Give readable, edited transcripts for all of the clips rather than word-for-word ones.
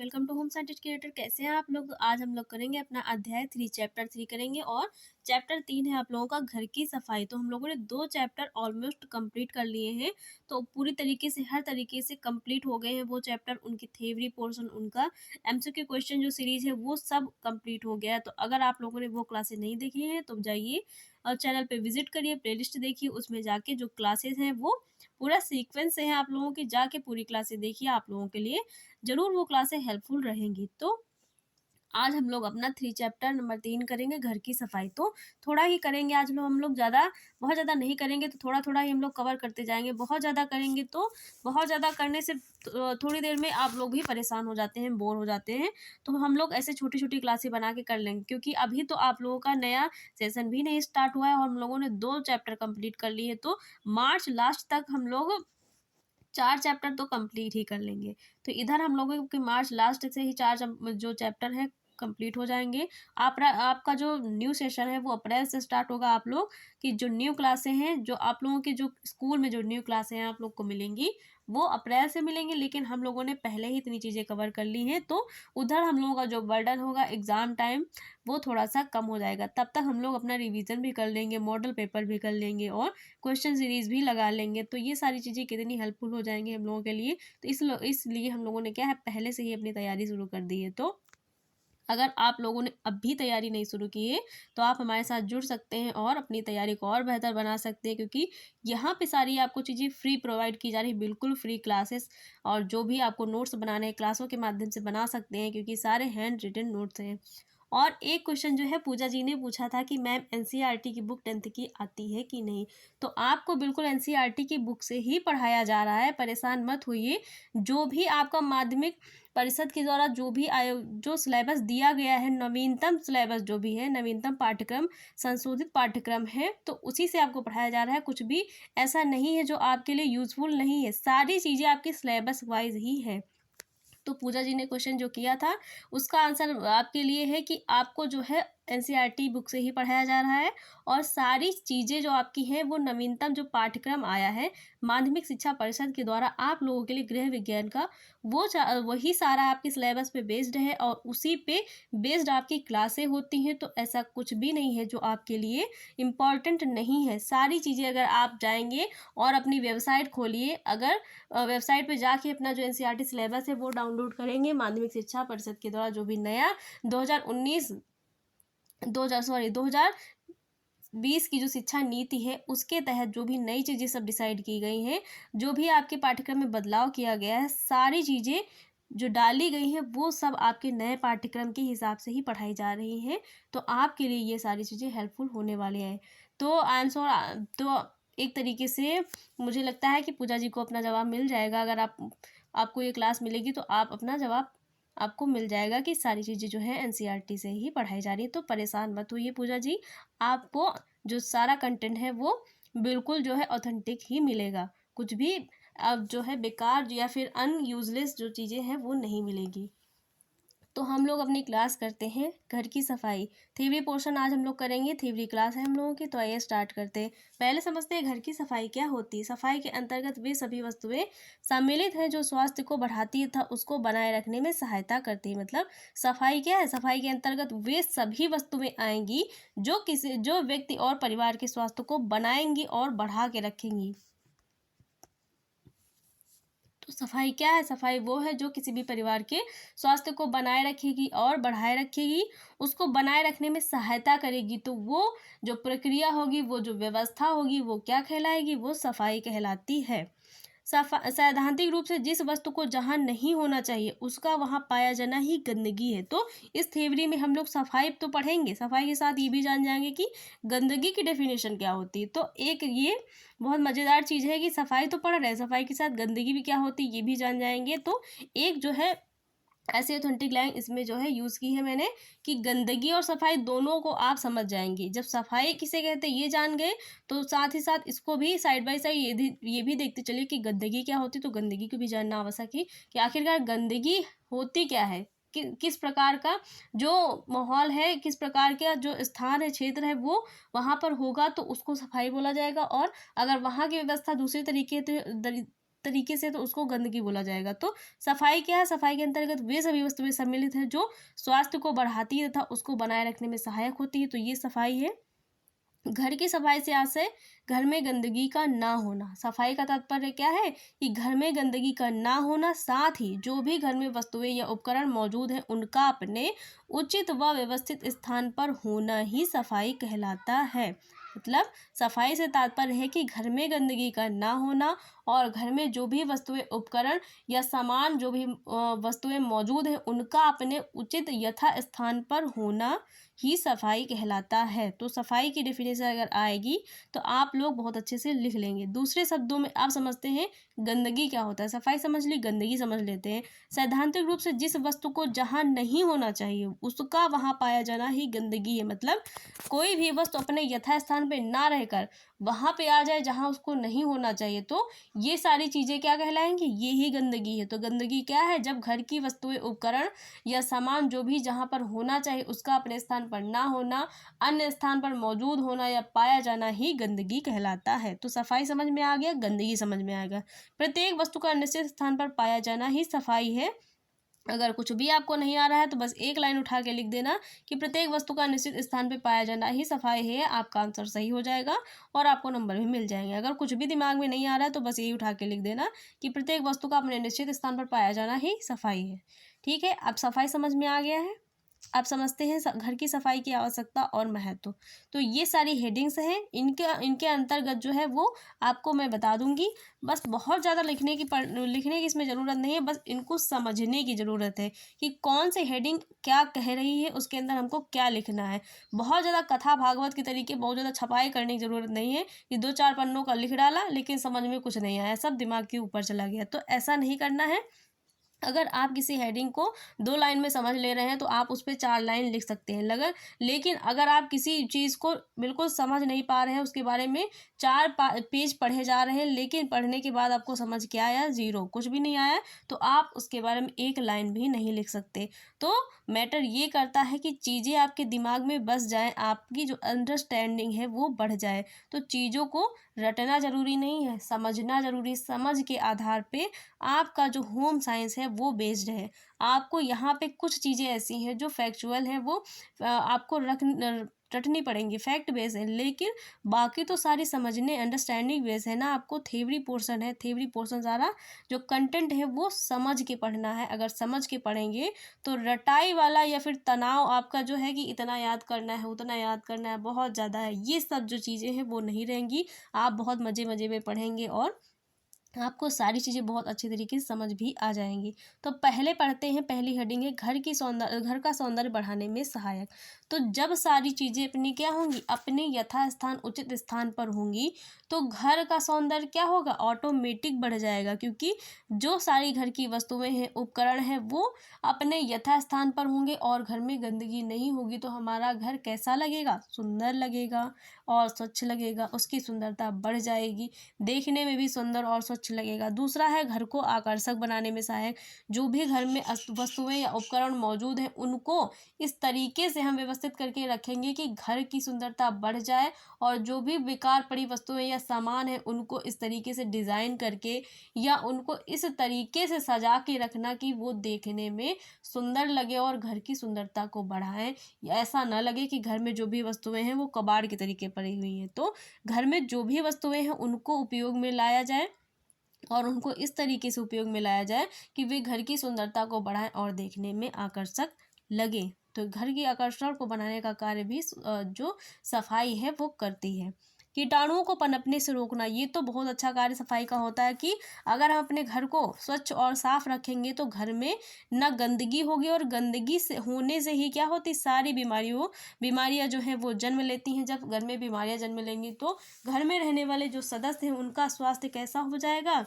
Welcome to home scientist creator. कैसे हैं आप लोग? आज हम लोग करेंगे अपना अध्याय 3 चैप्टर 3 करेंगे और चैप्टर 3 है आप लोगों का घर की सफाई। तो हम लोगों ने 2 चैप्टर ऑलमोस्ट कंप्लीट कर लिए हैं। तो पूरी तरीके से हर तरीके से कंप्लीट हो गए हैं वो चैप्टर। उनकी थ्योरी पोर्शन, उनका एमसीक्यू क्वेश्चन जो सीरीज है वो सब कंप्लीट हो गया है। तो अगर आप लोगों ने वो क्लासेस नहीं देखी हैं तो जाइए और चैनल पे विजिट करिए, प्लेलिस्ट देखिए, उसमें जाके जो क्लासेस हैं वो पूरा सीक्वेंस से है आप लोगों की, जाके पूरी क्लासेस देखिए। आप लोगों के लिए ज़रूर वो क्लासें हेल्पफुल रहेंगी। तो आज हम लोग अपना 3 चैप्टर नंबर 3 करेंगे, घर की सफाई। तो थोड़ा ही करेंगे आज हम लोग, ज़्यादा बहुत ज़्यादा नहीं करेंगे। तो थोड़ा-थोड़ा ही हम लोग कवर करते जाएँगे। बहुत ज़्यादा करेंगे तो बहुत ज़्यादा करने से थोड़ी देर में आप लोग भी परेशान हो जाते हैं, बोर हो जाते हैं। तो हम लोग ऐसे छोटी-छोटी क्लासें बना के कर लेंगे, क्योंकि अभी तो आप लोगों का नया सेशन भी नहीं स्टार्ट हुआ है और हम लोगों ने 2 चैप्टर कंप्लीट कर लिए हैं। तो मार्च लास्ट तक हम लोग 4 चैप्टर तो कंप्लीट ही कर लेंगे। तो इधर हम लोगों के मार्च लास्ट से ही 4 जो चैप्टर हैं कंप्लीट हो जाएँगे। आपका जो न्यू सेशन है वो अप्रैल से स्टार्ट होगा। आप लोग की जो न्यू क्लासें हैं, जो आप लोगों के जो स्कूल में जो न्यू क्लासें हैं आप लोग को मिलेंगी, वो अप्रैल से मिलेंगी। लेकिन हम लोगों ने पहले ही इतनी चीज़ें कवर कर ली हैं, तो उधर हम लोगों का जो बर्डन होगा एग्ज़ाम टाइम, वो थोड़ा-सा कम हो जाएगा। तब तक हम लोग अपना रिवीज़न भी कर लेंगे, मॉडल पेपर भी कर लेंगे और क्वेश्चन सीरीज़ भी लगा लेंगे। तो ये सारी चीज़ें कितनी हेल्पफुल हो जाएँगी हम लोगों के लिए। तो इसलिए हम लोगों ने क्या है, पहले से ही अपनी तैयारी शुरू कर दी है। तो अगर आप लोगों ने अभी तैयारी नहीं शुरू की है तो आप हमारे साथ जुड़ सकते हैं और अपनी तैयारी को और बेहतर बना सकते हैं, क्योंकि यहाँ पे सारी आपको चीज़ें फ्री प्रोवाइड की जा रही है, बिल्कुल फ्री क्लासेस। और जो भी आपको नोट्स बनाने हैं क्लासों के माध्यम से बना सकते हैं, क्योंकि सारे हैंड रिटन नोट्स हैं। और एक क्वेश्चन जो है पूजा जी ने पूछा था कि मैम एनसीईआरटी की बुक 10th की आती है कि नहीं। तो आपको बिल्कुल एनसीईआरटी की बुक से ही पढ़ाया जा रहा है, परेशान मत होइए। जो भी आपका माध्यमिक परिषद के द्वारा जो सिलेबस दिया गया है, नवीनतम सिलेबस जो भी है, नवीनतम पाठ्यक्रम, संशोधित पाठ्यक्रम है, तो उसी से आपको पढ़ाया जा रहा है। कुछ भी ऐसा नहीं है जो आपके लिए यूज़फुल नहीं है, सारी चीज़ें आपकी सिलेबस वाइज ही है। तो पूजा जी ने क्वेश्चन जो किया था उसका आंसर आपके लिए है कि आपको जो है एनसीईआरटी बुक से ही पढ़ाया जा रहा है और सारी चीज़ें जो आपकी हैं वो नवीनतम जो पाठ्यक्रम आया है माध्यमिक शिक्षा परिषद के द्वारा आप लोगों के लिए गृह विज्ञान का, वही सारा आपके सिलेबस पे बेस्ड है और उसी पे बेस्ड आपकी क्लासें होती हैं। तो ऐसा कुछ भी नहीं है जो आपके लिए इम्पॉर्टेंट नहीं है। सारी चीज़ें अगर आप जाएंगे और अपनी वेबसाइट खोलिए, अगर वेबसाइट पे जाके अपना जो एनसीईआरटी सिलेबस है वो डाउनलोड करेंगे, माध्यमिक शिक्षा परिषद के द्वारा जो भी नया 2019 2020 की जो शिक्षा नीति है उसके तहत जो भी नई चीज़ें सब डिसाइड की गई हैं, जो भी आपके पाठ्यक्रम में बदलाव किया गया है, सारी चीज़ें जो डाली गई हैं वो सब आपके नए पाठ्यक्रम के हिसाब से ही पढ़ाई जा रही हैं। तो आपके लिए ये सारी चीज़ें हेल्पफुल होने वाली हैं। तो आंसर तो एक तरीके से मुझे लगता है कि पूजा जी को अपना जवाब मिल जाएगा। अगर आपको ये क्लास मिलेगी तो आप अपना जवाब आपको मिल जाएगा कि सारी चीज़ें जो है एनसीईआरटी से ही पढ़ाई जा रही है। तो परेशान मत होइए पूजा जी, आपको जो सारा कंटेंट है वो बिल्कुल जो है ऑथेंटिक ही मिलेगा। कुछ भी अब जो है बेकार या फिर यूजलेस जो चीज़ें हैं वो नहीं मिलेगी। तो हम लोग अपनी क्लास करते हैं घर की सफाई। थ्योरी पोर्शन आज हम लोग करेंगे, थ्योरी क्लास है हम लोगों की। तो आइए स्टार्ट करते हैं। पहले समझते हैं घर की सफाई क्या होती है। सफाई के अंतर्गत वे सभी वस्तुएं सम्मिलित हैं जो स्वास्थ्य को बढ़ाती है तथा उसको बनाए रखने में सहायता करती है। मतलब सफाई क्या है, सफाई के अंतर्गत वे सभी वस्तुएं आएंगी जो व्यक्ति और परिवार के स्वास्थ्य को बनाएंगी और बढ़ा के रखेंगी। तो सफाई क्या है, सफाई वो है जो किसी भी परिवार के स्वास्थ्य को बनाए रखेगी और बढ़ाए रखेगी, उसको बनाए रखने में सहायता करेगी। तो वो जो प्रक्रिया होगी, वो जो व्यवस्था होगी, वो क्या कहलाएगी, वो सफाई कहलाती है। सैद्धांतिक रूप से जिस वस्तु को जहाँ नहीं होना चाहिए उसका वहाँ पाया जाना ही गंदगी है। तो इस थ्योरी में हम लोग सफाई तो पढ़ेंगे, सफाई के साथ ये भी जान जाएंगे कि गंदगी की डेफिनेशन क्या होती है। तो एक ये बहुत मज़ेदार चीज़ है कि सफाई तो पढ़ रहे हैं, सफाई के साथ गंदगी भी क्या होती है ये भी जान जाएंगे। तो एक जो है ऐसी ऑथेंटिक लाइन इसमें जो है यूज़ की है मैंने कि गंदगी और सफाई दोनों को आप समझ जाएंगे। जब सफाई किसे कहते हैं ये जान गए तो साथ ही साथ इसको भी साइड बाय साइड ये भी देखते चलिए कि गंदगी क्या होती है। तो गंदगी को भी जानना आवश्यक है कि आखिरकार गंदगी होती क्या है, किस प्रकार का जो माहौल है, किस प्रकार का जो स्थान है, क्षेत्र है, वो वहाँ पर होगा तो उसको सफाई बोला जाएगा। और अगर वहाँ की व्यवस्था दूसरे तरीके तरीके से तो उसको गंदगी बोला जाएगा। तो सफाई क्या है? सफाई के अंतर्गत वे सभी वस्तुएं सम्मिलित हैं जो स्वास्थ्य को बढ़ाती है तथा उसको बनाए रखने में सहायक होती है, तो ये सफाई है। घर की सफाई से आशय घर में गंदगी का ना होना। सफाई का तात्पर्य क्या है कि घर में गंदगी का ना होना, साथ ही जो भी घर में वस्तुएं या उपकरण मौजूद हैं उनका अपने उचित व व्यवस्थित स्थान पर होना ही सफाई कहलाता है। मतलब सफाई से तात्पर्य है कि घर में गंदगी का ना होना और घर में जो भी वस्तुएं उपकरण या सामान जो भी वस्तुएं मौजूद हैं उनका अपने उचित यथा स्थान पर होना ही सफाई कहलाता है। तो सफाई की डेफिनेशन अगर आएगी तो आप लोग बहुत अच्छे से लिख लेंगे। दूसरे शब्दों में आप समझते हैं गंदगी क्या होता है। सफाई समझ ली, गंदगी समझ लेते हैं। सैद्धांतिक रूप से जिस वस्तु को जहाँ नहीं होना चाहिए उसका वहाँ पाया जाना ही गंदगी है। मतलब कोई भी वस्तु अपने यथास्थान पे ना रहकर वहाँ पे आ जाए जहाँ उसको नहीं होना चाहिए, तो ये सारी चीज़ें क्या कहलाएंगी? ये ही गंदगी है। तो गंदगी क्या है? जब घर की वस्तुएं उपकरण या सामान जो भी जहाँ पर होना चाहिए उसका अपने स्थान पर ना होना, अन्य स्थान पर मौजूद होना या पाया जाना ही गंदगी कहलाता है। तो सफाई समझ में आ गया, गंदगी समझ में आ गया। प्रत्येक वस्तु का निश्चित स्थान पर पाया जाना ही सफाई है। अगर कुछ भी आपको नहीं आ रहा है तो बस एक लाइन उठा के लिख देना कि प्रत्येक वस्तु का निश्चित स्थान पर पाया जाना ही सफाई है। आपका आंसर सही हो जाएगा और आपको नंबर भी मिल जाएंगे। अगर कुछ भी दिमाग में नहीं आ रहा है तो बस यही उठा के लिख देना कि प्रत्येक वस्तु का अपने निश्चित स्थान पर पाया जाना ही सफाई है। ठीक है, अब सफाई समझ में आ गया है। आप समझते हैं घर की सफाई की आवश्यकता और महत्व। तो ये सारी हेडिंग्स हैं, इनके इनके अंतर्गत जो है वो आपको मैं बता दूंगी। बस बहुत ज़्यादा लिखने की इसमें ज़रूरत नहीं है, बस इनको समझने की ज़रूरत है कि कौन सी हेडिंग क्या कह रही है, उसके अंदर हमको क्या लिखना है। बहुत ज़्यादा कथा भागवत के तरीके बहुत ज़्यादा छपाई करने की ज़रूरत नहीं है कि 2-4 पन्नों का लिख डाला लेकिन समझ में कुछ नहीं आया, सब दिमाग के ऊपर चला गया। तो ऐसा नहीं करना है। अगर आप किसी हेडिंग को 2 लाइन में समझ ले रहे हैं तो आप उस पे 4 लाइन लिख सकते हैं लेकिन अगर आप किसी चीज़ को बिल्कुल समझ नहीं पा रहे हैं, उसके बारे में 4 पेज पढ़े जा रहे हैं लेकिन पढ़ने के बाद आपको समझ क्या आया? ज़ीरो, कुछ भी नहीं आया, तो आप उसके बारे में 1 लाइन भी नहीं लिख सकते। तो मैटर ये करता है कि चीज़ें आपके दिमाग में बस जाएँ, आपकी जो अंडरस्टैंडिंग है वो बढ़ जाए। तो चीज़ों को रटना ज़रूरी नहीं है, समझना ज़रूरी है। समझ के आधार पे आपका जो होम साइंस है वो बेस्ड है। आपको यहाँ पे कुछ चीज़ें ऐसी हैं जो फैक्चुअल हैं, वो आपको रटनी पड़ेंगी, फैक्ट बेस है, लेकिन बाकी तो सारी समझने अंडरस्टैंडिंग बेस है ना। आपको थ्योरी पोर्शन है, थ्योरी पोर्शन सारा जो कंटेंट है वो समझ के पढ़ना है। अगर समझ के पढ़ेंगे तो रटाई वाला या फिर तनाव आपका जो है कि इतना याद करना है उतना याद करना है बहुत ज़्यादा है, ये सब जो चीज़ें हैं वो नहीं रहेंगी। आप बहुत मज़े मज़े में पढ़ेंगे और आपको सारी चीज़ें बहुत अच्छे तरीके से समझ भी आ जाएंगी। तो पहले पढ़ते हैं, पहली हेडिंग है घर का सौंदर्य बढ़ाने में सहायक। तो जब सारी चीज़ें अपनी क्या होंगी? अपने यथास्थान उचित स्थान पर होंगी तो घर का सौंदर्य क्या होगा? ऑटोमेटिक बढ़ जाएगा, क्योंकि जो सारी घर की वस्तुएं हैं उपकरण हैं वो अपने यथास्थान पर होंगे और घर में गंदगी नहीं होगी तो हमारा घर कैसा लगेगा? सुंदर लगेगा और स्वच्छ लगेगा, उसकी सुंदरता बढ़ जाएगी, देखने में भी सुंदर और स्वच्छ लगेगा। दूसरा है घर को आकर्षक बनाने में सहायक। जो भी घर में वस्तुएं या उपकरण मौजूद हैं उनको इस तरीके से हम व्यवस्थित करके रखेंगे कि घर की सुंदरता बढ़ जाए, और जो भी बेकार पड़ी वस्तुएं या सामान है उनको इस तरीके से डिज़ाइन करके या उनको इस तरीके से सजा के रखना कि वो देखने में सुंदर लगे और घर की सुंदरता को बढ़ाएं। ऐसा ना लगे कि घर में जो भी वस्तुएं हैं वो कबाड़ के तरीके पड़ी हुई हैं। तो घर में जो भी वस्तुएं हैं उनको उपयोग में लाया जाए और उनको इस तरीके से उपयोग में लाया जाए कि वे घर की सुंदरता को बढ़ाएं और देखने में आकर्षक लगे। तो घर की आकर्षण को बनाने का कार्य भी जो सफाई है वो करती है। कीटाणुओं को पनपने से रोकना, ये तो बहुत अच्छा कार्य सफाई का होता है कि अगर हम अपने घर को स्वच्छ और साफ रखेंगे तो घर में ना गंदगी होगी, और गंदगी से होने से ही क्या होती? सारी बीमारियां जो हैं वो जन्म लेती हैं। जब घर में बीमारियां जन्म लेंगी तो घर में रहने वाले जो सदस्य हैं उनका स्वास्थ्य कैसा हो जाएगा?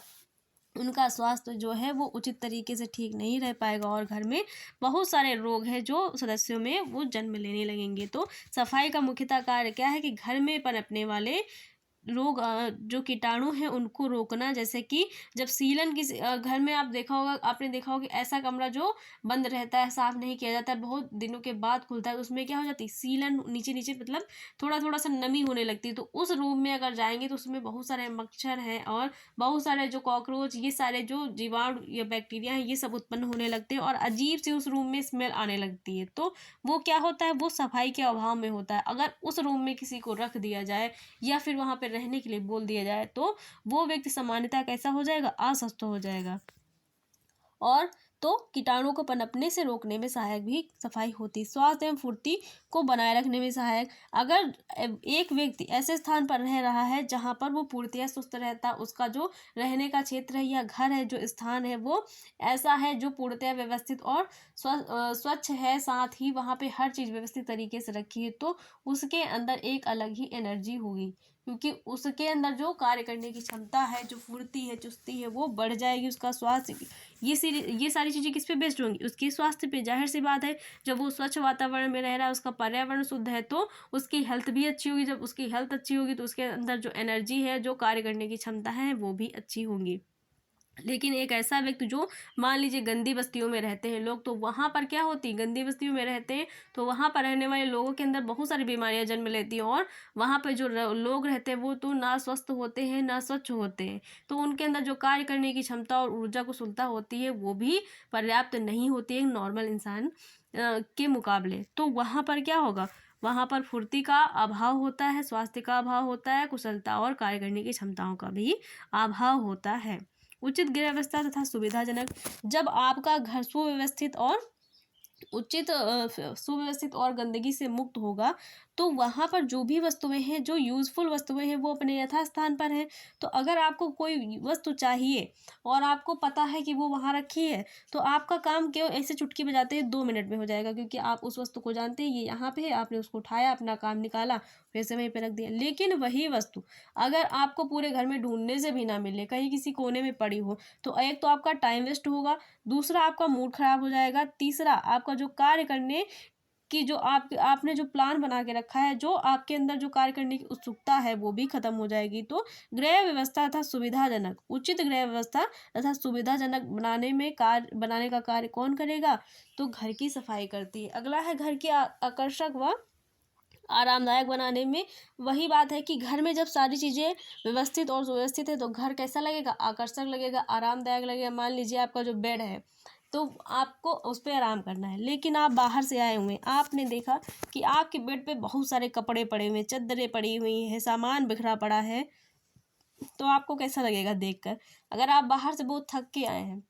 उनका स्वास्थ्य जो है वो उचित तरीके से ठीक नहीं रह पाएगा और घर में बहुत सारे रोग हैं जो सदस्यों में वो जन्म लेने लगेंगे। तो सफाई का मुख्यतः कार्य क्या है कि घर में पनपने वाले रोग जो कीटाणु हैं उनको रोकना, जैसे कि जब सीलन किसी घर में आप देखा होगा, आपने देखा होगा कि ऐसा कमरा जो बंद रहता है, साफ नहीं किया जाता है, बहुत दिनों के बाद खुलता है, तो उसमें क्या हो जाती है, सीलन नीचे नीचे मतलब थोड़ा थोड़ा सा नमी होने लगती है। तो उस रूम में अगर जाएंगे तो उसमें बहुत सारे मच्छर हैं और बहुत सारे जो कॉकरोच, ये सारे जो जीवाणु या बैक्टीरिया हैं, ये सब उत्पन्न होने लगते हैं और अजीब सी उस रूम में स्मेल आने लगती है। तो वो क्या होता है, वो सफाई के अभाव में होता है। अगर उस रूम में किसी को रख दिया जाए या फिर वहाँ पे रहने के लिए बोल दिया जाए तो वो व्यक्ति सामान्यतः कैसा हो जाएगा, अस्वस्थ हो जाएगा। और तो कीटाणु को पनपने से रोकने में सहायक भी सफाई होती है। स्वास्थ्य एवं फुर्ती को बनाए रखने में सहायक, अगर एक व्यक्ति ऐसे स्थान पर रह रहा है जहाँ पर वो पूर्णतया सुस्त रहता है, उसका जो रहने का क्षेत्र है या घर है, जो स्थान है, वो ऐसा है जो पूर्णतया व्यवस्थित और स्वच्छ है, साथ ही वहाँ पे हर चीज़ व्यवस्थित तरीके से रखी है, तो उसके अंदर एक अलग ही एनर्जी होगी, क्योंकि उसके अंदर जो कार्य करने की क्षमता है, जो फुर्ती है, चुस्ती है, वो बढ़ जाएगी। उसका स्वास्थ्य, ये सारी चीज़ें किस पे बेस्ड होंगी, उसके स्वास्थ्य पे। जाहिर सी बात है, जब वो स्वच्छ वातावरण में रह रहा है, उसका पर्यावरण शुद्ध है, तो उसकी हेल्थ भी अच्छी होगी। जब उसकी हेल्थ अच्छी होगी तो उसके अंदर जो एनर्जी है, जो कार्य करने की क्षमता है, वो भी अच्छी होंगी। लेकिन एक ऐसा व्यक्ति जो मान लीजिए गंदी बस्तियों में रहते हैं लोग, तो वहाँ पर क्या होती है, गंदी बस्तियों में रहते हैं तो वहाँ पर रहने वाले लोगों के अंदर बहुत सारी बीमारियां जन्म लेती हैं और वहाँ पर जो लोग रहते हैं वो तो ना स्वस्थ होते हैं ना स्वच्छ होते हैं, तो उनके अंदर जो कार्य करने की क्षमता और ऊर्जा कुशलता होती है वो भी पर्याप्त नहीं होती है नॉर्मल इंसान के मुकाबले। तो वहाँ पर क्या होगा, वहाँ पर फुर्ती का अभाव होता है, स्वास्थ्य का अभाव होता है, कुशलता और कार्य करने की क्षमताओं का भी अभाव होता है। उचित गृह व्यवस्था तथा सुविधाजनक, जब आपका घर सुव्यवस्थित और सुव्यवस्थित और गंदगी से मुक्त होगा तो वहाँ पर जो भी वस्तुएं हैं, जो यूजफुल वस्तुएं हैं, वो अपने यथास्थान पर हैं। तो अगर आपको कोई वस्तु चाहिए और आपको पता है कि वो वहाँ रखी है, तो आपका काम केवल ऐसे चुटकी बजाते ही 2 मिनट में हो जाएगा, क्योंकि आप उस वस्तु को जानते हैं ये यहाँ पे है, आपने उसको उठाया, अपना काम निकाला, फिर से वहीं पे रख दिया। लेकिन वही वस्तु अगर आपको पूरे घर में ढूंढने से भी ना मिले, कहीं किसी कोने में पड़ी हो, तो एक तो आपका टाइम वेस्ट होगा, दूसरा आपका मूड खराब हो जाएगा, तीसरा आपका जो कार्य करने की जो आपने जो प्लान बना के रखा है, जो आपके अंदर जो कार्य करने की उत्सुकता है, वो भी खत्म हो जाएगी। तो गृह व्यवस्था तथा सुविधाजनक, उचित गृह व्यवस्था तथा सुविधाजनक बनाने का कार्य कौन करेगा, तो घर की सफाई करती है। अगला है घर की आकर्षक व आरामदायक बनाने में। वही बात है कि घर में जब सारी चीज़ें व्यवस्थित और सुव्यवस्थित है तो घर कैसा लगेगा, आकर्षक लगेगा, आरामदायक लगेगा। मान लीजिए आपका जो बेड है तो आपको उस पर आराम करना है, लेकिन आप बाहर से आए हुए हैं, आपने देखा कि आपके बेड पे बहुत सारे कपड़े पड़े हुए हैं, चादरें पड़ी हुई हैं, सामान बिखरा पड़ा है, तो आपको कैसा लगेगा देखकर। अगर आप बाहर से बहुत थक के आए हैं,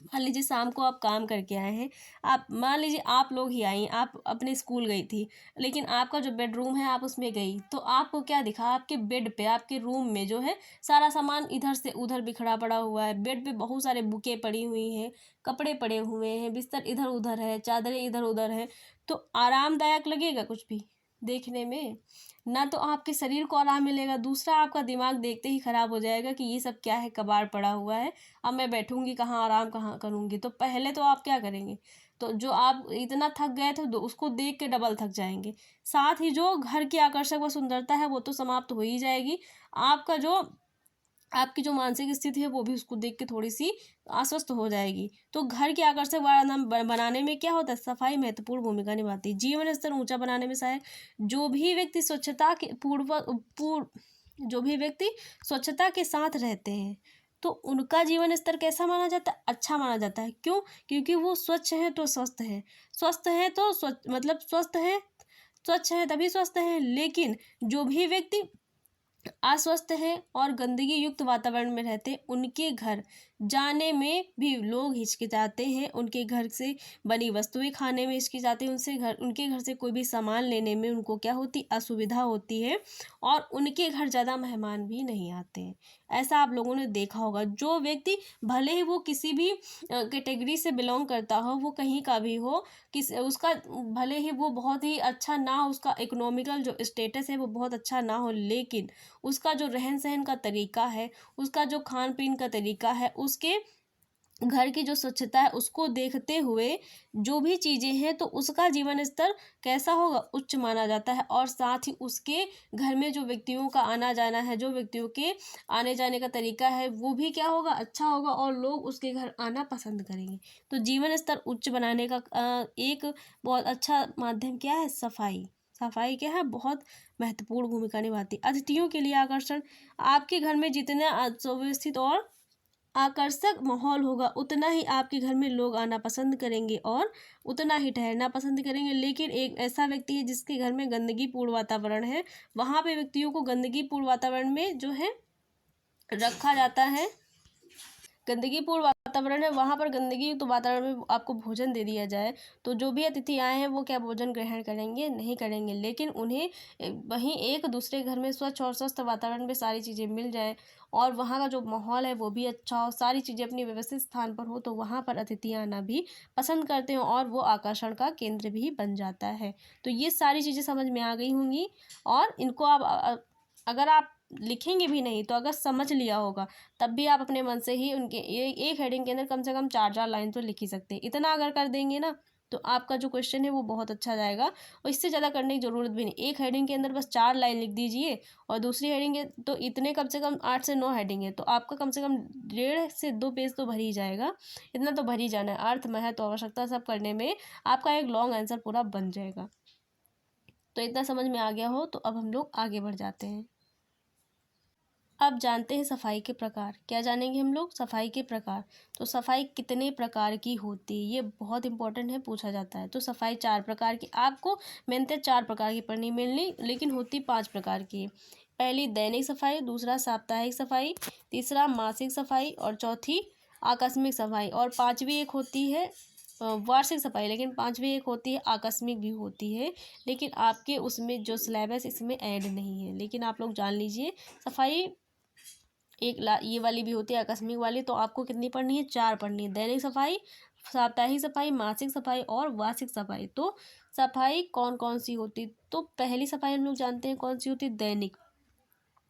मान लीजिए शाम को आप काम करके आए हैं, आप मान लीजिए आप लोग ही आई, आप अपने स्कूल गई थी, लेकिन आपका जो बेडरूम है आप उसमें गई, तो आपको क्या दिखा, आपके बेड पे, आपके रूम में जो है सारा सामान इधर से उधर बिखरा पड़ा हुआ है, बेड पे बहुत सारे बुकें पड़ी हुई हैं, कपड़े पड़े हुए हैं, बिस्तर इधर उधर है, चादरें इधर उधर है, तो आरामदायक लगेगा कुछ भी देखने में, ना तो आपके शरीर को आराम मिलेगा, दूसरा आपका दिमाग देखते ही खराब हो जाएगा कि ये सब क्या है, कबाड़ पड़ा हुआ है, अब मैं बैठूंगी कहाँ, आराम कहाँ करूंगी। तो पहले तो आप क्या करेंगे, तो जो आप इतना थक गए थे तो उसको देख के डबल थक जाएंगे, साथ ही जो घर की आकर्षक व सुंदरता है वो तो समाप्त हो ही जाएगी, आपका जो आपकी जो मानसिक स्थिति है वो भी उसको देख के थोड़ी सी अस्वस्थ हो जाएगी। तो घर के आकर्षक बनाने में क्या होता है, सफाई महत्वपूर्ण भूमिका निभाती है। जीवन स्तर ऊंचा बनाने में सहायक, जो भी व्यक्ति स्वच्छता के जो भी व्यक्ति स्वच्छता के साथ रहते हैं तो उनका जीवन स्तर कैसा माना जाता है, अच्छा माना जाता है। क्यों, क्योंकि वो स्वच्छ है तो स्वस्थ है, स्वस्थ है तो मतलब स्वस्थ है, स्वच्छ है तभी स्वस्थ है। लेकिन जो भी व्यक्ति अस्वस्थ हैं और गंदगी युक्त वातावरण में रहते हैं, उनके घर जाने में भी लोग हिचकिचाते हैं, उनके घर से बनी वस्तुएं खाने में हिचकिचाते हैं, उनके घर से कोई भी सामान लेने में उनको क्या होती, असुविधा होती है, और उनके घर ज़्यादा मेहमान भी नहीं आते हैं। ऐसा आप लोगों ने देखा होगा। जो व्यक्ति भले ही वो किसी भी कैटेगरी से बिलोंग करता हो, वो कहीं का भी हो, उसका भले ही वो बहुत ही अच्छा ना हो, उसका इकोनॉमिकल जो स्टेटस है वो बहुत अच्छा ना हो, लेकिन उसका जो रहन सहन का तरीका है, उसका जो खान पीन का तरीका है, उसके घर की जो स्वच्छता है उसको देखते हुए जो भी चीज़ें हैं तो उसका जीवन स्तर कैसा होगा, उच्च माना जाता है। और साथ ही उसके घर में जो व्यक्तियों का आना जाना है, जो व्यक्तियों के आने जाने का तरीका है वो भी क्या होगा, अच्छा होगा और लोग उसके घर आना पसंद करेंगे। तो जीवन स्तर उच्च बनाने का एक बहुत अच्छा माध्यम क्या है, सफाई। सफाई क्या है, बहुत महत्वपूर्ण भूमिका निभाती है। अतिथियों के लिए आकर्षण, आपके घर में जितना सुव्यवस्थित और आकर्षक माहौल होगा उतना ही आपके घर में लोग आना पसंद करेंगे और उतना ही ठहरना पसंद करेंगे। लेकिन एक ऐसा व्यक्ति है जिसके घर में गंदगीपूर्ण वातावरण है, वहाँ पे व्यक्तियों को गंदगीपूर्ण वातावरण में जो है रखा जाता है, गंदगीपूर्ण वातावरण है वहाँ पर गंदगी तो वातावरण में आपको भोजन दे दिया जाए तो जो भी अतिथि आए हैं वो क्या भोजन ग्रहण करेंगे, नहीं करेंगे। लेकिन उन्हें वहीं एक दूसरे घर में स्वच्छ और स्वस्थ वातावरण में सारी चीज़ें मिल जाए और वहाँ का जो माहौल है वो भी अच्छा हो, सारी चीज़ें अपनी व्यवस्थित स्थान पर हो, तो वहाँ पर अतिथि आना भी पसंद करते हैं और वो आकर्षण का केंद्र भी बन जाता है। तो ये सारी चीज़ें समझ में आ गई होंगी और इनको आप अगर आप लिखेंगे भी नहीं तो अगर समझ लिया होगा तब भी आप अपने मन से ही उनके एक हेडिंग के अंदर कम से कम 4-4 लाइन तो लिख ही सकते हैं। इतना अगर कर देंगे ना तो आपका जो क्वेश्चन है वो बहुत अच्छा जाएगा और इससे ज़्यादा करने की ज़रूरत भी नहीं। एक हेडिंग के अंदर बस 4 लाइन लिख दीजिए और दूसरी हेडिंग है तो इतने कम से कम 8 से 9 हेडिंग है तो आपका कम से कम 1.5 से 2 पेज तो भर ही जाएगा। इतना तो भर ही जाना है, अर्थ महत्व आवश्यकता सब करने में आपका एक लॉन्ग आंसर पूरा बन जाएगा। तो इतना समझ में आ गया हो तो अब हम लोग आगे बढ़ जाते हैं। अब जानते हैं सफाई के प्रकार। क्या जानेंगे हम लोग, सफाई के प्रकार। तो सफाई कितने प्रकार की होती है ये बहुत इंपॉर्टेंट है, पूछा जाता है। तो सफाई 4 प्रकार की, आपको मेनते 4 प्रकार की पढ़नी मिलनी लेकिन होती 5 प्रकार की। पहली दैनिक सफाई, दूसरा साप्ताहिक सफाई, तीसरा मासिक सफाई और चौथी आकस्मिक सफाई और पांचवी एक होती है वार्षिक सफाई। लेकिन पांचवी एक होती है आकस्मिक भी होती है, लेकिन आपके उसमें जो सिलेबस इसमें ऐड नहीं है। लेकिन आप लोग जान लीजिए सफाई ये वाली भी होती है आकस्मिक वाली, तो आपको कितनी पढ़नी है, 4 पढ़नी है। दैनिक सफाई, साप्ताहिक सफाई, मासिक सफाई और वार्षिक सफाई। तो सफाई कौन कौन सी होती, तो पहली सफाई हम लोग जानते हैं कौन सी होती है, दैनिक।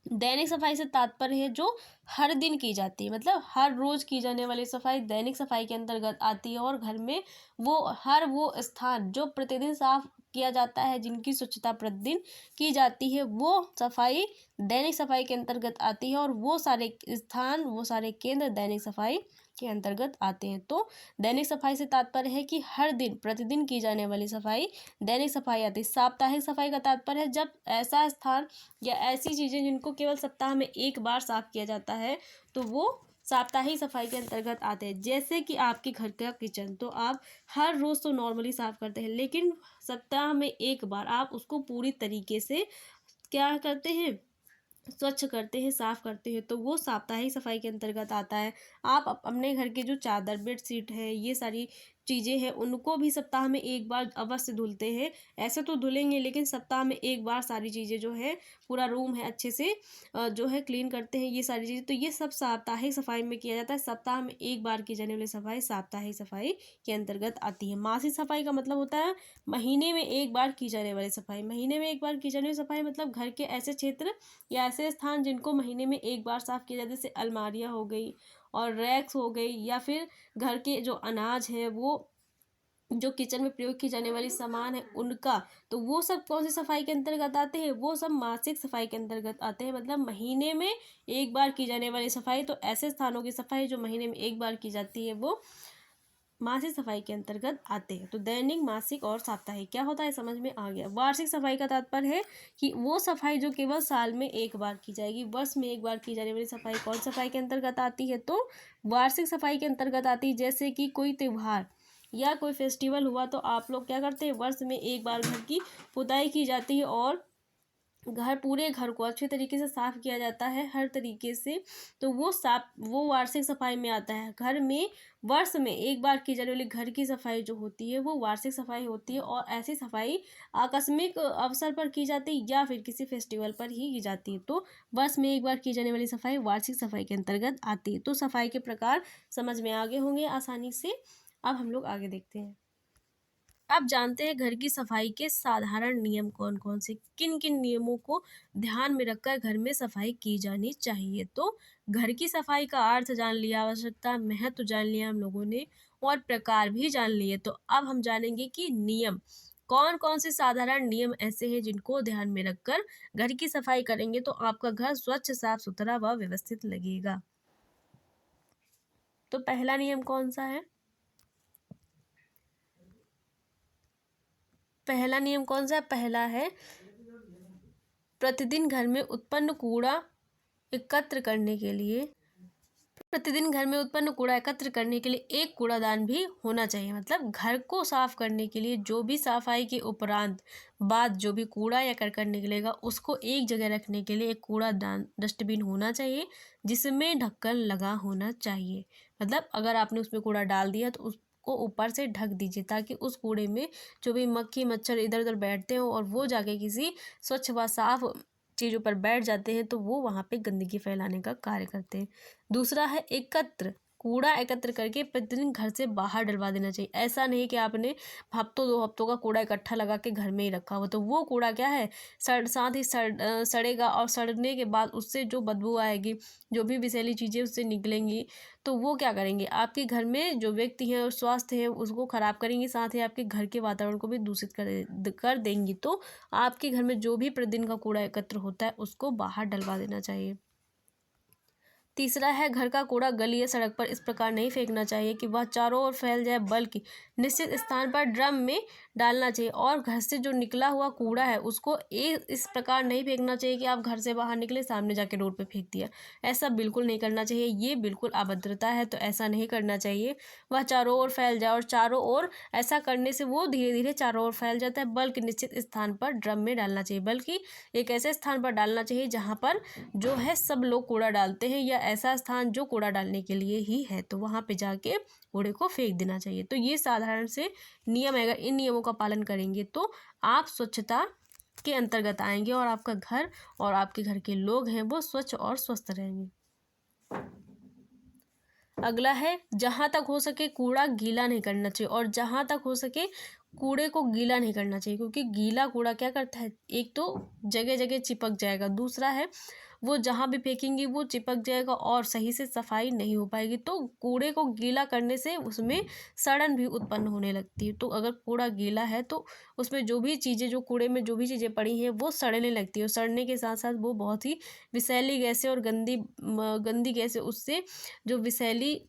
दैनिक सफाई से तात्पर्य है जो हर दिन की जाती है, मतलब हर रोज की जाने वाली सफाई दैनिक सफाई के अंतर्गत आती है। और घर में वो स्थान जो प्रतिदिन साफ किया जाता है, जिनकी स्वच्छता प्रतिदिन की जाती है, वो सफाई दैनिक सफाई के अंतर्गत आती है। और वो सारे स्थान, वो सारे केंद्र दैनिक सफाई के अंतर्गत आते हैं। तो दैनिक सफाई से तात्पर्य है कि हर दिन प्रतिदिन की जाने वाली सफाई दैनिक सफाई आती है। साप्ताहिक सफाई का तात्पर्य है जब ऐसा स्थान या ऐसी चीज़ें जिनको केवल सप्ताह में एक बार साफ किया जाता है तो वो साप्ताहिक सफाई के अंतर्गत आते हैं। जैसे कि आपके घर का किचन तो आप हर रोज़ तो नॉर्मली साफ करते हैं, लेकिन सप्ताह में एक बार आप उसको पूरी तरीके से क्या करते हैं, स्वच्छ करते हैं, साफ करते हैं, तो वो साप्ताहिक सफाई के अंतर्गत आता है। आप अपने घर के जो चादर, बेडशीट है, ये सारी चीज़ें हैं उनको भी सप्ताह में एक बार अवश्य धुलते हैं। ऐसे तो धुलेंगे लेकिन सप्ताह में एक बार सारी चीज़ें जो है, पूरा रूम है अच्छे से जो है क्लीन करते हैं, ये सारी चीज़ें। तो ये सब साप्ताहिक सफाई में किया जाता है। सप्ताह में एक बार की जाने वाली सफाई साप्ताहिक सफाई के अंतर्गत आती है। मासिक सफाई का मतलब होता है महीने में एक बार की जाने वाली सफाई। महीने में एक बार की जाने वाली सफाई मतलब घर के ऐसे क्षेत्र या ऐसे स्थान जिनको महीने में एक बार साफ किया जाता है, जैसे अलमारियाँ हो गई और रैक्स हो गई, या फिर घर के जो अनाज है, वो जो किचन में प्रयोग की जाने वाली सामान है उनका, तो वो सब कौन सी सफाई के अंतर्गत आते हैं, वो सब मासिक सफाई के अंतर्गत आते हैं। मतलब महीने में एक बार की जाने वाली सफाई। तो ऐसे स्थानों की सफाई जो महीने में एक बार की जाती है वो मासिक सफाई के अंतर्गत आते हैं। तो दैनिक, मासिक और साप्ताहिक क्या होता है समझ में आ गया। वार्षिक सफाई का तात्पर्य है कि वो सफाई जो केवल साल में एक बार की जाएगी। वर्ष में एक बार की जाने वाली सफाई कौन सफाई के अंतर्गत आती है, तो वार्षिक सफाई के अंतर्गत आती है। जैसे कि कोई त्योहार या कोई फेस्टिवल हुआ तो आप लोग क्या करते हैं, वर्ष में एक बार घर की पुताई की जाती है और पूरे घर को अच्छे तरीके से साफ किया जाता है हर तरीके से। तो वो वार्षिक सफाई में आता है। घर में वर्ष में एक बार की जाने वाली घर की सफाई जो होती है वो वार्षिक सफाई होती है। और ऐसी सफाई आकस्मिक अवसर पर की जाती है या फिर किसी फेस्टिवल पर ही की जाती है। तो वर्ष में एक बार की जाने वाली सफाई वार्षिक सफाई के अंतर्गत आती है। तो सफाई के प्रकार समझ में आगे होंगे आसानी से। अब हम लोग आगे देखते हैं। अब जानते हैं घर की सफाई के साधारण नियम कौन कौन से, किन किन नियमों को ध्यान में रखकर घर में सफाई की जानी चाहिए। तो घर की सफाई का अर्थ जान लिया, आवश्यकता महत्व जान लिया हम लोगों ने, और प्रकार भी जान लिए। तो अब हम जानेंगे कि नियम कौन कौन से साधारण नियम ऐसे हैं जिनको ध्यान में रखकर घर की सफाई करेंगे तो आपका घर स्वच्छ, साफ सुथरा व व्यवस्थित लगेगा। तो पहला नियम कौन सा है? पहला नियम कौन सा है? पहला है प्रतिदिन घर में उत्पन्न कूड़ा एकत्र करने के लिए प्रतिदिन घर में उत्पन्न कूड़ा एकत्र करने के लिए एक कूड़ादान भी होना चाहिए। मतलब घर को साफ करने के लिए जो भी सफाई के उपरांत बाद जो भी कूड़ा या करकट निकलेगा उसको एक जगह रखने के लिए एक कूड़ादान डस्टबिन होना चाहिए, जिसमें ढक्कन लगा होना चाहिए। मतलब अगर आपने उसमें कूड़ा डाल दिया तो उसको ऊपर से ढक दीजिए, ताकि उस कूड़े में जो भी मक्खी मच्छर इधर उधर बैठते हो और वो जाके किसी स्वच्छ व साफ चीज़ों पर बैठ जाते हैं तो वो वहाँ पे गंदगी फैलाने का कार्य करते हैं। दूसरा है एकत्र, कूड़ा एकत्र करके प्रतिदिन घर से बाहर डलवा देना चाहिए। ऐसा नहीं कि आपने हफ्तों 2 हफ्तों का कूड़ा इकट्ठा लगा के घर में ही रखा हुआ, तो वो कूड़ा क्या है, साथ ही सड़ेगा, और सड़ने के बाद उससे जो बदबू आएगी, जो भी विषैली चीज़ें उससे निकलेंगी, तो वो क्या करेंगे, आपके घर में जो व्यक्ति हैं और स्वास्थ्य है उसको खराब करेंगी, साथ ही आपके घर के वातावरण को भी दूषित कर देंगी। तो आपके घर में जो भी प्रतिदिन का कूड़ा एकत्र होता है उसको बाहर डलवा देना चाहिए। तीसरा है घर का कूड़ा गली या सड़क पर इस प्रकार नहीं फेंकना चाहिए कि वह चारों ओर फैल जाए, बल्कि निश्चित स्थान पर ड्रम में डालना चाहिए। और घर से जो निकला हुआ कूड़ा है उसको इस प्रकार नहीं फेंकना चाहिए कि आप घर से बाहर निकले सामने जाके रोड पे फेंक दिया। ऐसा बिल्कुल नहीं करना चाहिए, ये बिल्कुल अभद्रता है, तो ऐसा नहीं करना चाहिए। वह चारों ओर फैल जाए, और चारों ओर ऐसा करने से वो धीरे धीरे चारों ओर फैल जाता है, बल्कि निश्चित स्थान पर ड्रम में डालना चाहिए, बल्कि एक ऐसे स्थान पर डालना चाहिए जहाँ पर जो है सब लोग कूड़ा डालते हैं, या ऐसा स्थान जो कूड़ा डालने के लिए ही है, तो वहाँ पे जाके कूड़े को फेंक देना चाहिए। तो ये साधारण से नियम है, अगर इन नियमों का पालन करेंगे तो आप स्वच्छता के अंतर्गत आएंगे और आपका घर और आपके घर के लोग हैं वो स्वच्छ और स्वस्थ रहेंगे। अगला है जहाँ तक हो सके कूड़ा गीला नहीं करना चाहिए, और जहाँ तक हो सके कूड़े को गीला नहीं करना चाहिए, क्योंकि गीला कूड़ा क्या करता है, एक तो जगह जगह चिपक जाएगा, दूसरा है वो जहाँ भी फेंकेंगे वो चिपक जाएगा और सही से सफाई नहीं हो पाएगी। तो कूड़े को गीला करने से उसमें सड़न भी उत्पन्न होने लगती है। तो अगर कूड़ा गीला है तो उसमें जो भी चीज़ें, जो कूड़े में जो भी चीज़ें पड़ी हैं वो सड़ने लगती है, और सड़ने के साथ साथ वो बहुत ही विषैली गैसें और गंदी गैसें, उससे जो विषैली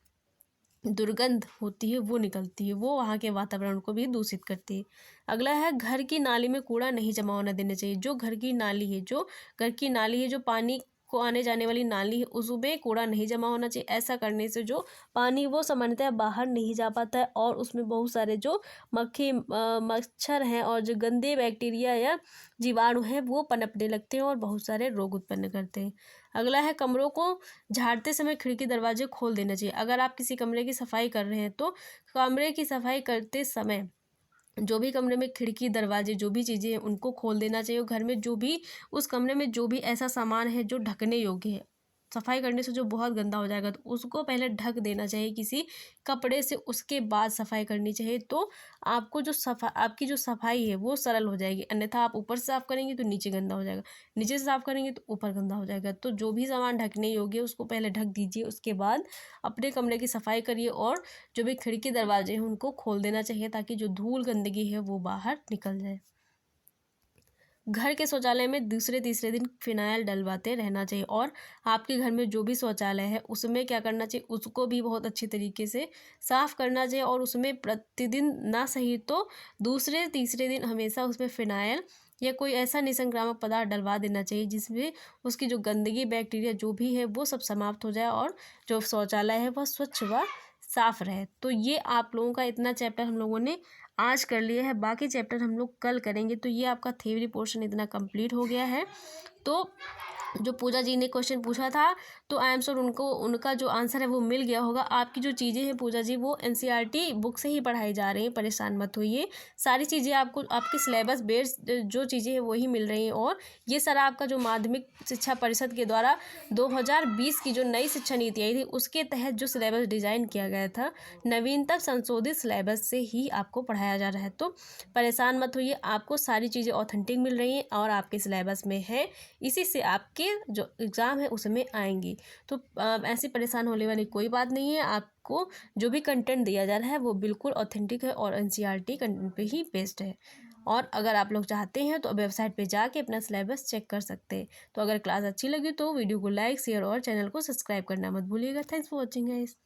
दुर्गंध होती है वो निकलती है, वो वहाँ के वातावरण को भी दूषित करती है। अगला है घर की नाली में कूड़ा नहीं जमा होने देना चाहिए। जो घर की नाली है, जो घर की नाली है, जो पानी को आने जाने वाली नाली है, उसमें कूड़ा नहीं जमा होना चाहिए। ऐसा करने से जो पानी वो सामान्यतः बाहर नहीं जा पाता है, और उसमें बहुत सारे जो मच्छर हैं और जो गंदे बैक्टीरिया या जीवाणु हैं वो पनपने लगते हैं और बहुत सारे रोग उत्पन्न करते हैं। अगला है कमरों को झाड़ते समय खिड़की दरवाजे खोल देना चाहिए। अगर आप किसी कमरे की सफाई कर रहे हैं तो कमरे की सफाई करते समय जो भी कमरे में खिड़की दरवाजे जो भी चीज़ें हैं उनको खोल देना चाहिए। घर में जो भी उस कमरे में जो भी ऐसा सामान है जो ढकने योग्य है, सफाई करने से जो बहुत गंदा हो जाएगा तो उसको पहले ढक देना चाहिए किसी कपड़े से, उसके बाद सफाई करनी चाहिए। तो आपको जो आपकी जो सफाई है वो सरल हो जाएगी। अन्यथा आप ऊपर से साफ करेंगे तो नीचे गंदा हो जाएगा, नीचे से साफ करेंगे तो ऊपर गंदा हो जाएगा। तो जो भी सामान ढकने योग्य है उसको पहले ढक दीजिए, उसके बाद अपने कमरे की सफाई करिए, और जो भी खिड़की दरवाजे हैं उनको खोल देना चाहिए ताकि जो धूल गंदगी है वो बाहर निकल जाए। घर के शौचालय में दूसरे तीसरे दिन फिनाइल डलवाते रहना चाहिए, और आपके घर में जो भी शौचालय है उसमें क्या करना चाहिए, उसको भी बहुत अच्छी तरीके से साफ़ करना चाहिए, और उसमें प्रतिदिन ना सही तो दूसरे तीसरे दिन हमेशा उसमें फिनाइल या कोई ऐसा निसंक्रामक पदार्थ डलवा देना चाहिए जिसमें उसकी जो गंदगी बैक्टीरिया जो भी है वो सब समाप्त हो जाए, और जो शौचालय है वह स्वच्छ व साफ रहे। तो ये आप लोगों का इतना चैप्टर हम लोगों ने आज कर लिया है, बाकी चैप्टर हम लोग कल करेंगे। तो ये आपका थ्योरी पोर्शन इतना कंप्लीट हो गया है। तो जो पूजा जी ने क्वेश्चन पूछा था, तो आई एम श्योर उनको उनका जो आंसर है वो मिल गया होगा। आपकी जो चीज़ें हैं पूजा जी वो एनसीईआरटी बुक से ही पढ़ाई जा रही हैं, परेशान मत होइए। सारी चीज़ें आपको आपके सिलेबस बेस्ड जो चीज़ें हैं वही मिल रही हैं। और ये सारा आपका जो माध्यमिक शिक्षा परिषद के द्वारा 2020 की जो नई शिक्षा नीति आई थी उसके तहत जो सिलेबस डिज़ाइन किया गया था, नवीनतम संशोधित सिलेबस से ही आपको पढ़ाया जा रहा है। तो परेशान मत होइए, आपको सारी चीज़ें ऑथेंटिक मिल रही हैं और आपके सिलेबस में है। इसी से आपके जो एग्ज़ाम है उसमें आएंगी। तो ऐसे परेशान होने वाली कोई बात नहीं है। आपको जो भी कंटेंट दिया जा रहा है वो बिल्कुल ऑथेंटिक है और एनसीईआरटी कंटेंट पे ही बेस्ड है। और अगर आप लोग चाहते हैं तो वेबसाइट पे जाके अपना सिलेबस चेक कर सकते हैं। तो अगर क्लास अच्छी लगी तो वीडियो को लाइक शेयर और चैनल को सब्सक्राइब करना मत भूलिएगा। Thanks for watching guys.